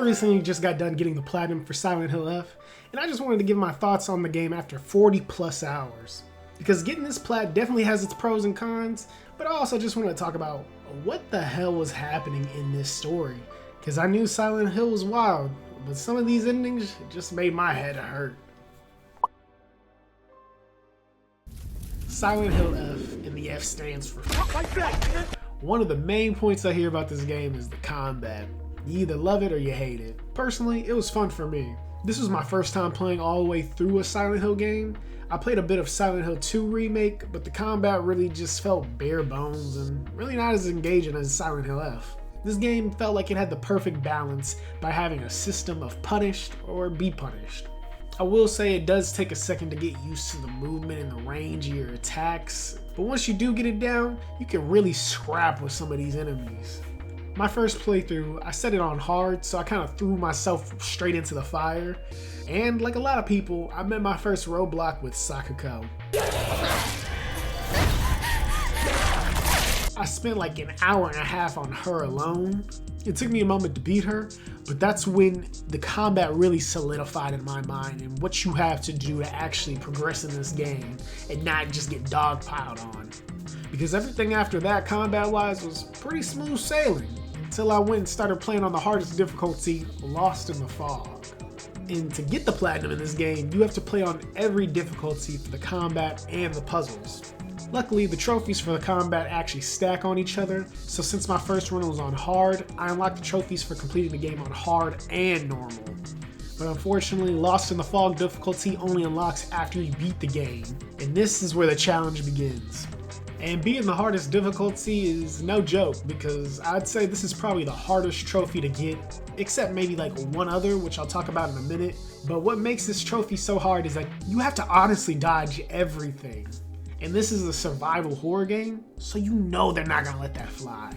recently just got done getting the platinum for Silent Hill F, and I just wanted to give my thoughts on the game after 40 plus hours. Because getting this plat definitely has its pros and cons, but I also just want to talk about what the hell was happening in this story. Because I knew Silent Hill was wild, but some of these endings just made my head hurt. Silent Hill F, and the F stands for F. One of the main points I hear about this game is the combat. You either love it or you hate it. Personally, it was fun for me. This was my first time playing all the way through a Silent Hill game. I played a bit of Silent Hill 2 Remake, but the combat really just felt bare bones and really not as engaging as Silent Hill F. This game felt like it had the perfect balance by having a system of punished or be punished. I will say it does take a second to get used to the movement and the range of your attacks, but once you do get it down, you can really scrap with some of these enemies. My first playthrough, I set it on hard, so I kind of threw myself straight into the fire, and like a lot of people, I met my first roadblock with Sakuko. I spent like an hour and a half on her alone. It took me a moment to beat her, but that's when the combat really solidified in my mind and what you have to do to actually progress in this game and not just get dogpiled on. Because everything after that combat-wise was pretty smooth sailing until I went and started playing on the hardest difficulty, Lost in the Fog. And to get the platinum in this game, you have to play on every difficulty for the combat and the puzzles. Luckily, the trophies for the combat actually stack on each other, so since my first run was on hard, I unlocked the trophies for completing the game on hard and normal. But unfortunately, Lost in the Fog difficulty only unlocks after you beat the game, and this is where the challenge begins. And being the hardest difficulty is no joke, because I'd say this is probably the hardest trophy to get, except maybe like one other, which I'll talk about in a minute. But what makes this trophy so hard is that you have to honestly dodge everything. And this is a survival horror game, so you know they're not gonna let that fly.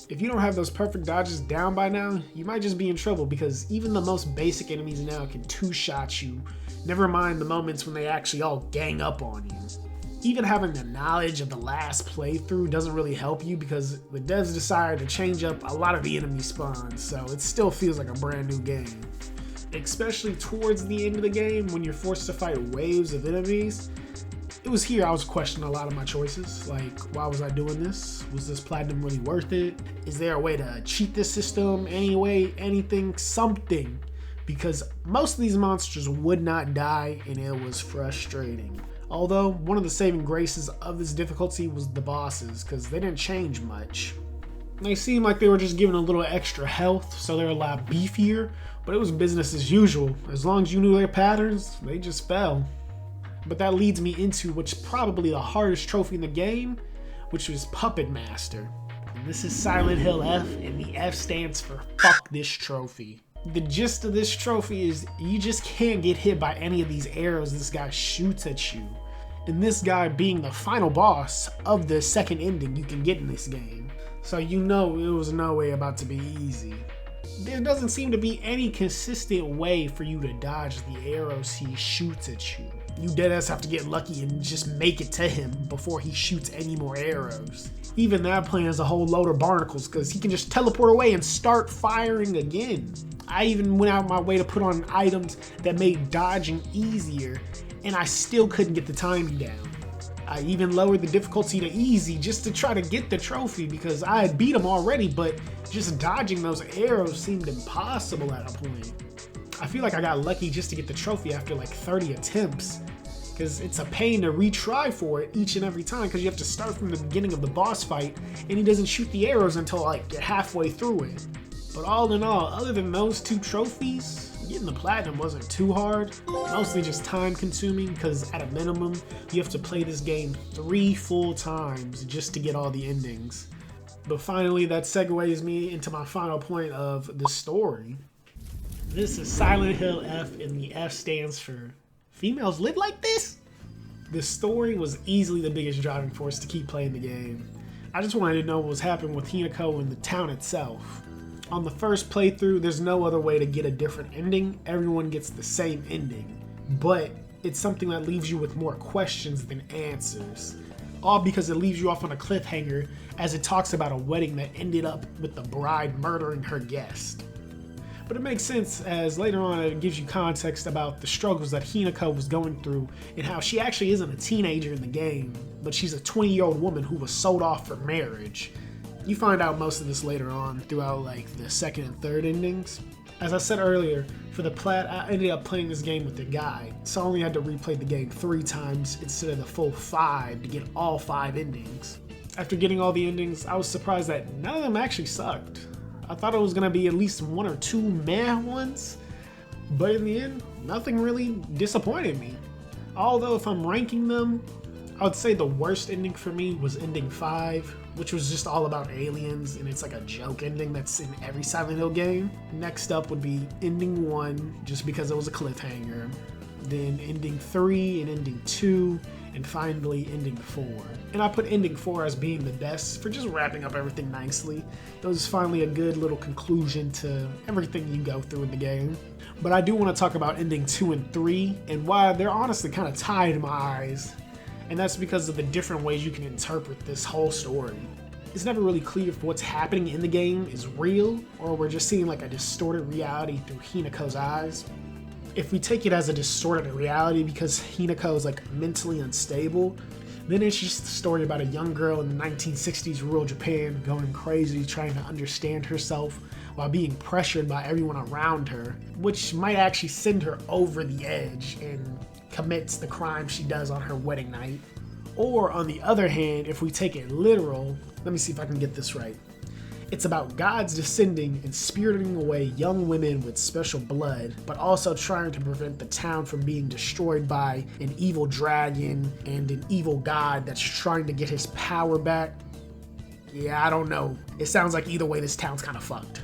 If you don't have those perfect dodges down by now, you might just be in trouble, because even the most basic enemies now can two-shot you, never mind the moments when they actually all gang up on you. Even having the knowledge of the last playthrough doesn't really help you, because the devs decided to change up a lot of the enemy spawns, so it still feels like a brand new game. Especially towards the end of the game, when you're forced to fight waves of enemies, it was here I was questioning a lot of my choices, like why was I doing this? Was this platinum really worth it? Is there a way to cheat this system anyway, anything, something? Because most of these monsters would not die and it was frustrating. Although, one of the saving graces of this difficulty was the bosses, because they didn't change much. They seemed like they were just given a little extra health, so they're a lot beefier, but it was business as usual. As long as you knew their patterns, they just fell. But that leads me into what's probably the hardest trophy in the game, which was Puppet Master. And this is Silent Hill F, and the F stands for fuck this trophy. The gist of this trophy is you just can't get hit by any of these arrows this guy shoots at you. And this guy being the final boss of the second ending you can get in this game. So you know it was no way about to be easy. There doesn't seem to be any consistent way for you to dodge the arrows he shoots at you. You deadass have to get lucky and just make it to him before he shoots any more arrows. Even that plan is a whole load of barnacles, because he can just teleport away and start firing again. I even went out my way to put on items that made dodging easier, and I still couldn't get the timing down. I even lowered the difficulty to easy just to try to get the trophy, because I had beat him already, but just dodging those arrows seemed impossible at a point. I feel like I got lucky just to get the trophy after like 30 attempts, because it's a pain to retry for it each and every time, because you have to start from the beginning of the boss fight, and he doesn't shoot the arrows until like you're halfway through it. But all in all, other than those two trophies, getting the platinum wasn't too hard, mostly just time consuming, because at a minimum, you have to play this game 3 full times just to get all the endings. But finally, that segues me into my final point of the story. This is Silent Hill F, and the F stands for females live like this? The story was easily the biggest driving force to keep playing the game. I just wanted to know what was happening with Hinako and the town itself. On the first playthrough, there's no other way to get a different ending. Everyone gets the same ending, but it's something that leaves you with more questions than answers. All because it leaves you off on a cliffhanger, as it talks about a wedding that ended up with the bride murdering her guest. But it makes sense as later on it gives you context about the struggles that Hinako was going through and how she actually isn't a teenager in the game, but she's a 20-year-old woman who was sold off for marriage. You find out most of this later on throughout like the second and third endings. As I said earlier, for the plat, I ended up playing this game with the guide, so I only had to replay the game 3 times instead of the full 5 to get all 5 endings. After getting all the endings, I was surprised that none of them actually sucked. I thought it was going to be at least 1 or 2 meh ones, but in the end, nothing really disappointed me. Although if I'm ranking them, I would say the worst ending for me was ending 5, which was just all about aliens, and it's like a joke ending that's in every Silent Hill game. Next up would be ending 1, just because it was a cliffhanger. Then ending 3 and ending 2, and finally ending 4. And I put ending 4 as being the best for just wrapping up everything nicely. It was finally a good little conclusion to everything you go through in the game. But I do want to talk about ending 2 and 3, and why they're honestly kind of tied in my eyes. And that's because of the different ways you can interpret this whole story. It's never really clear if what's happening in the game is real, or we're just seeing like a distorted reality through Hinako's eyes. If we take it as a distorted reality because Hinako is like mentally unstable, then it's just a story about a young girl in the 1960s rural Japan going crazy trying to understand herself while being pressured by everyone around her, which might actually send her over the edge and commits the crime she does on her wedding night. Or on the other hand, if we take it literal, let me see if I can get this right. It's about gods descending and spiriting away young women with special blood, but also trying to prevent the town from being destroyed by an evil dragon and an evil god that's trying to get his power back. Yeah, I don't know. It sounds like either way this town's kind of fucked.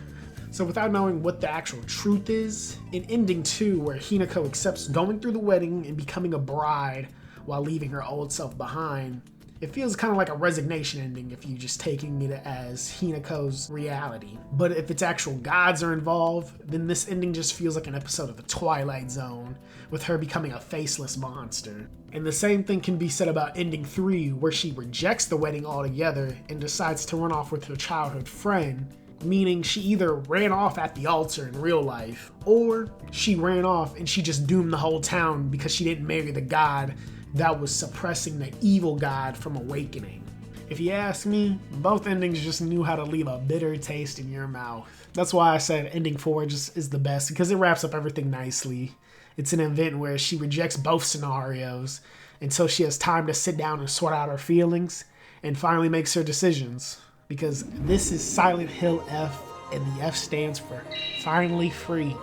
So without knowing what the actual truth is, in ending 2 where Hinako accepts going through the wedding and becoming a bride while leaving her old self behind, it feels kind of like a resignation ending if you're just taking it as Hinako's reality. But if it's actual gods are involved, then this ending just feels like an episode of The Twilight Zone, with her becoming a faceless monster. And the same thing can be said about ending 3, where she rejects the wedding altogether and decides to run off with her childhood friend, meaning she either ran off at the altar in real life, or she ran off and she just doomed the whole town because she didn't marry the god that was suppressing the evil god from awakening. If you ask me, both endings just knew how to leave a bitter taste in your mouth. That's why I said ending 4 just is the best, because it wraps up everything nicely. It's an event where she rejects both scenarios until she has time to sit down and sort out her feelings and finally makes her decisions. Because this is Silent Hill F, and the F stands for finally free.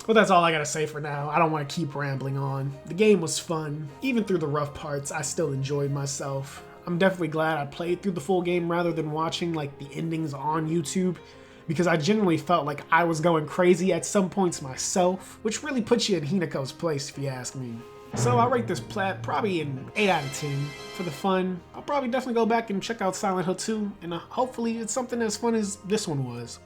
But that's all I gotta say for now. I don't want to keep rambling on. The game was fun. Even through the rough parts, I still enjoyed myself. I'm definitely glad I played through the full game rather than watching like the endings on YouTube, because I genuinely felt like I was going crazy at some points myself, which really puts you in Hinako's place if you ask me. So I rate this plat probably an 8 out of 10. For the fun, I'll probably definitely go back and check out Silent Hill 2, and hopefully it's something as fun as this one was.